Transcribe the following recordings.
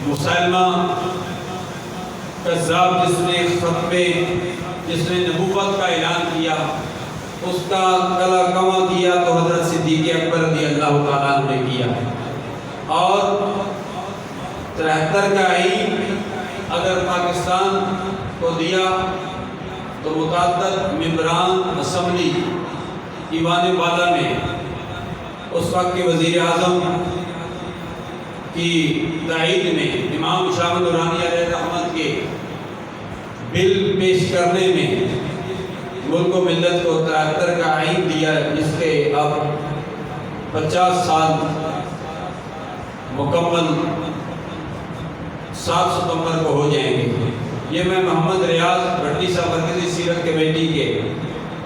مسلمہ کذاب جس نے نبوت کا اعلان کیا، اس کا گلا کما کیا تو حضرت صدیق اکبر رضی اللہ تعالیٰ عنہ نے کیا۔ اور 73 کا آئین اگر پاکستان کو دیا تو متعدد ممبران اسمبلی ایوان بالا میں اس وقت کے وزیر اعظم کی تائید میں امام شاہ نورانی علیہ رحمت کے بل پیش کرنے میں ملک و ملت کو 73 کا آئین دیا، جس کے اب 50 سال مکمل 7 ستمبر کو ہو جائیں گے۔ یہ میں محمد ریاض بھٹی صاحب مرکزی سیرت کمیٹی کے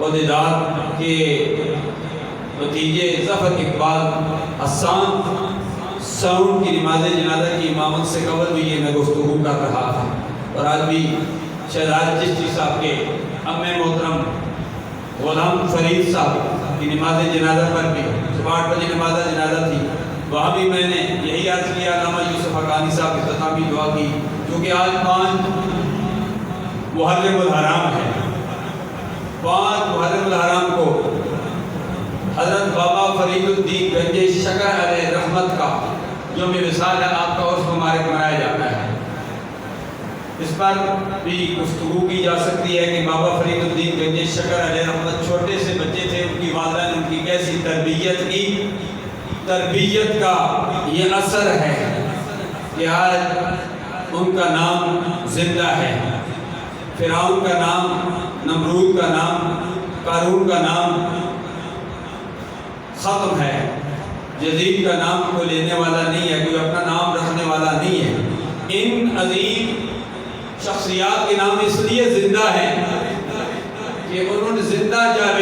عہدیدار کے بھتیجے ظفر اقبال حسان ساؤنڈ کی نماز جنازہ کی امامت سے قبل بھی یہ میں گفتگو کر رہا تھا، اور آج بھی شہزاد چشتی صاحب کے ام محترم غلام فرید صاحب کی نماز جنازہ پر بھی صبح 8 بجے نماز جنازہ تھی، وہاں بھی میں نے یہی عرض کیا، علامہ یوسف حقانی صاحب کی اختتامی دعا کی، کیونکہ آج 5 محرم الحرام ہے۔ 5 محرم الحرام کو حضرت بابا فرید الدین گنج شکر علیہ رحمت کا یوم وصال ہے، آپ کا عرس مبارک منایا جاتا ہے۔ اس پر بھی گفتگو کی جا سکتی ہے کہ بابا فرید الدین گنج شکر علیہ رحمت چھوٹے سے بچے تھے، ان کی والدہ نے ان کی کیسی تربیت کی، تربیت کا یہ اثر ہے کہ آج ان کا نام زندہ ہے۔ فرعون کا نام، نمرود کا نام، قارون کا نام ختم ہے، یزید کا نام کوئی لینے والا نہیں ہے، کوئی اپنا نام رکھنے والا نہیں ہے۔ ان عظیم شخصیات کے نام اس لیے زندہ ہیں کہ انہوں نے زندہ جاوید